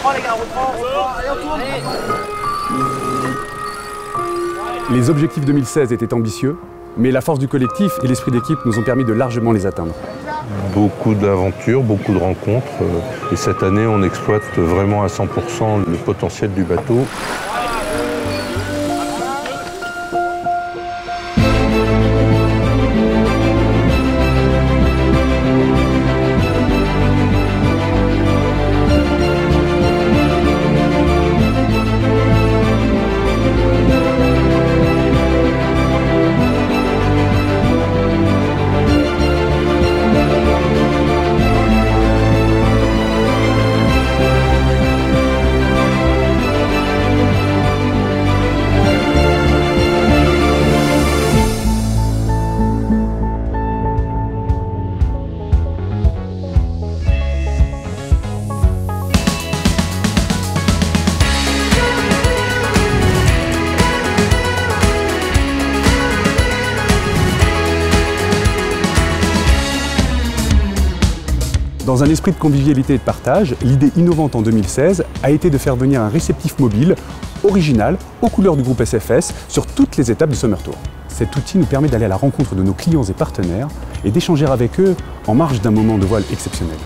reprend les gars, on reprend, allez on tourne. Les objectifs 2016 étaient ambitieux, mais la force du collectif et l'esprit d'équipe nous ont permis de largement les atteindre. Beaucoup d'aventures, beaucoup de rencontres. Et cette année, on exploite vraiment à 100% le potentiel du bateau. Dans un esprit de convivialité et de partage, l'idée innovante en 2016 a été de faire venir un réceptif mobile original aux couleurs du groupe SFS sur toutes les étapes du Summer Tour. Cet outil nous permet d'aller à la rencontre de nos clients et partenaires et d'échanger avec eux en marge d'un moment de voile exceptionnel.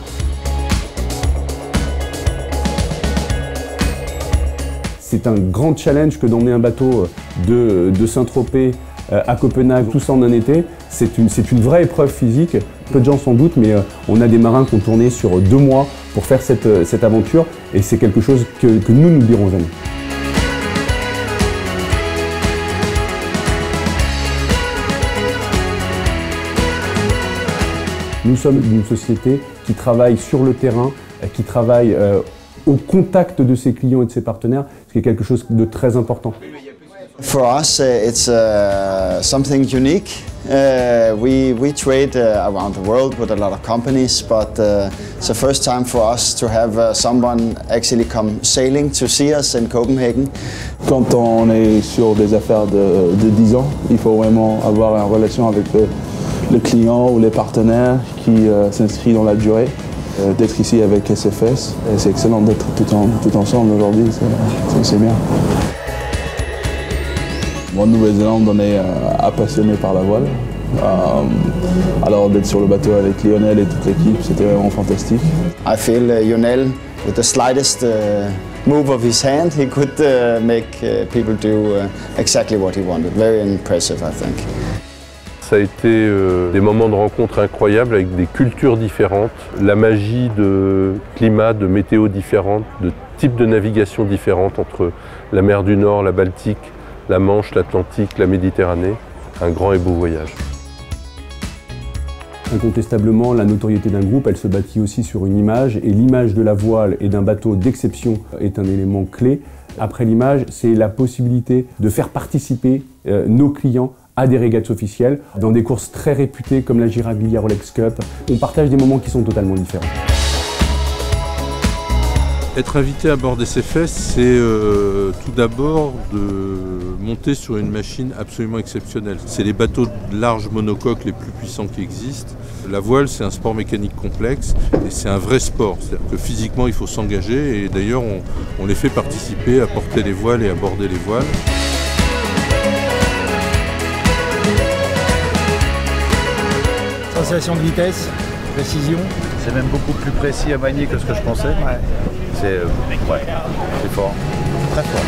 C'est un grand challenge que d'emmener un bateau de Saint-Tropez à Copenhague, tout ça en un été. C'est une vraie épreuve physique. Peu de gens s'en doutent, mais on a des marins qui ont tourné sur 2 mois pour faire cette aventure et c'est quelque chose que nous n'oublierons jamais. Nous sommes une société qui travaille sur le terrain, qui travaille au contact de ses clients et de ses partenaires, ce qui est quelque chose de très important. For us, it's something unique. We trade around the world with a lot of companies, but it's the first time for us to have someone actually come sailing to see us in Copenhagen. Quand on est sur des affaires de 10 ans, il faut vraiment avoir une relation avec le client ou les partenaires qui s'inscrit dans la durée. D'être ici avec SFS, c'est excellent d'être tout ensemble aujourd'hui, c'est bien. En Nouvelle-Zélande, on est passionné par la voile. Alors d'être sur le bateau avec Lionel et toute l'équipe, c'était vraiment fantastique. I feel Lionel, with the slightest move of his hand, he could make people do exactly what he wanted. Very impressive, I think. Ça a été des moments de rencontre incroyables avec des cultures différentes, la magie de climat, de météo différentes, de types de navigation différentes entre la mer du Nord, la Baltique, la Manche, l'Atlantique, la Méditerranée. Un grand et beau voyage. Incontestablement, la notoriété d'un groupe, elle se bâtit aussi sur une image, et l'image de la voile et d'un bateau d'exception est un élément clé. Après l'image, c'est la possibilité de faire participer nos clients à des régates officielles, dans des courses très réputées comme la Girabilia Rolex Cup. On partage des moments qui sont totalement différents. Être invité à bord des SFS, c'est tout d'abord de monter sur une machine absolument exceptionnelle. C'est les bateaux de large monocoque les plus puissants qui existent. La voile, c'est un sport mécanique complexe et c'est un vrai sport. C'est-à-dire que physiquement, il faut s'engager et d'ailleurs, on les fait participer à porter les voiles et à border les voiles. Sensation de vitesse, précision. C'est même beaucoup plus précis à manier que ce que je pensais. Ouais. C'est fort. Très fort.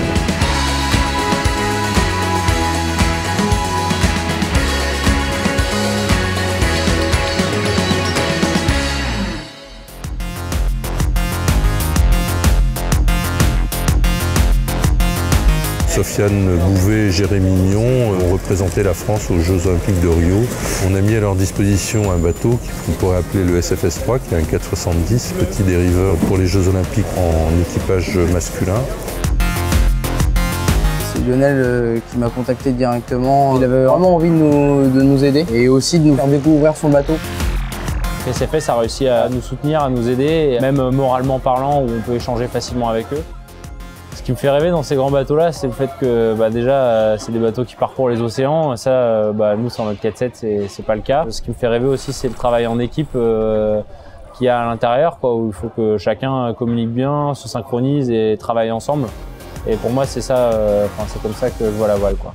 Sofiane Bouvet et Jérémy Mignon ont représenté la France aux Jeux Olympiques de Rio. On a mis à leur disposition un bateau qu'on pourrait appeler le SFS 3, qui est un 470, petit dériveur pour les Jeux Olympiques en équipage masculin. C'est Lionel qui m'a contacté directement. Il avait vraiment envie de nous aider et aussi de nous faire découvrir son bateau. SFS a réussi à nous soutenir, à nous aider, même moralement parlant, où on peut échanger facilement avec eux. Ce qui me fait rêver dans ces grands bateaux-là, c'est le fait que déjà, c'est des bateaux qui parcourent les océans. Ça, nous, sur notre 4-7, c'est pas le cas. Ce qui me fait rêver aussi, c'est le travail en équipe qu'il y a à l'intérieur, quoi, où il faut que chacun communique bien, se synchronise et travaille ensemble. Et pour moi, c'est ça, c'est comme ça que je vois la voile, quoi.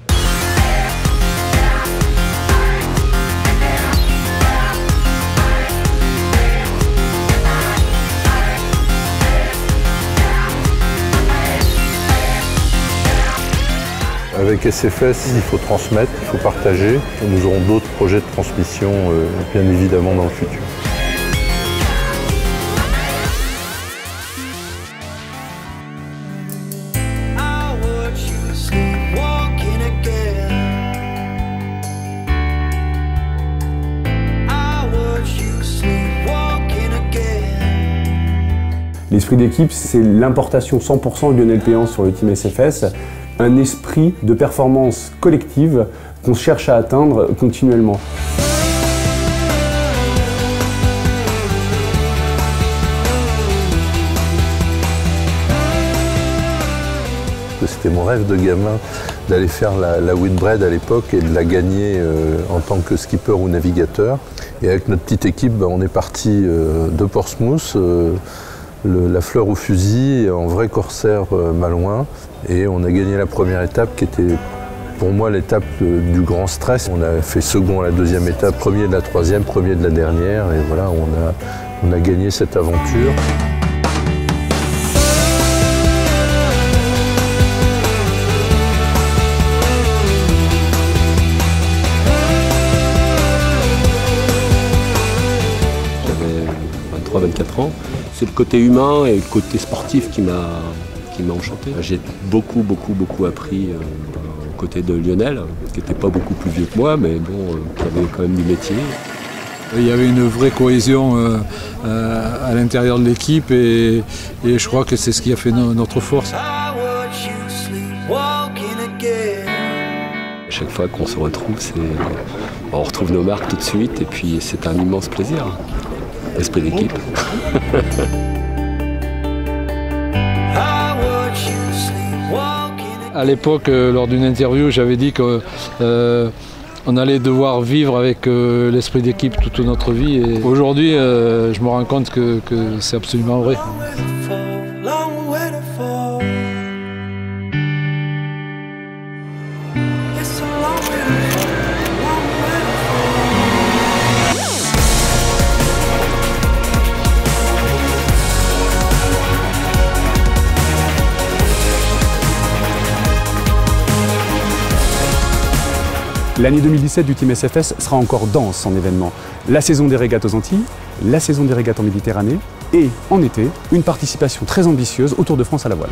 Avec SFS, il faut transmettre, il faut partager. Nous aurons d'autres projets de transmission, bien évidemment, dans le futur. L'esprit d'équipe, c'est l'importation 100% de Lionel Péan sur le team SFS, un esprit de performance collective qu'on cherche à atteindre continuellement. C'était mon rêve de gamin d'aller faire la Whitbread à l'époque et de la gagner en tant que skipper ou navigateur. Et avec notre petite équipe, on est parti de Portsmouth, la fleur au fusil, en vrai corsaire malouin. Et on a gagné la première étape qui était pour moi l'étape du grand stress. On a fait second à la deuxième étape, premier de la troisième, premier de la dernière. Et voilà, on a gagné cette aventure. J'avais 23-24 ans. C'est le côté humain et le côté sportif qui m'a enchanté. J'ai beaucoup appris aux côtés de Lionel, qui n'était pas beaucoup plus vieux que moi, mais bon, qui avait quand même du métier. Il y avait une vraie cohésion à l'intérieur de l'équipe et je crois que c'est ce qui a fait notre force. Chaque fois qu'on se retrouve, on retrouve nos marques tout de suite et puis c'est un immense plaisir. Esprit d'équipe. À l'époque, lors d'une interview, j'avais dit qu'on allait devoir vivre avec l'esprit d'équipe toute notre vie. Et aujourd'hui, je me rends compte que c'est absolument vrai. L'année 2017 du Team SFS sera encore dense en événements. La saison des régates aux Antilles, la saison des régates en Méditerranée et, en été, une participation très ambitieuse au Tour de France à la voile.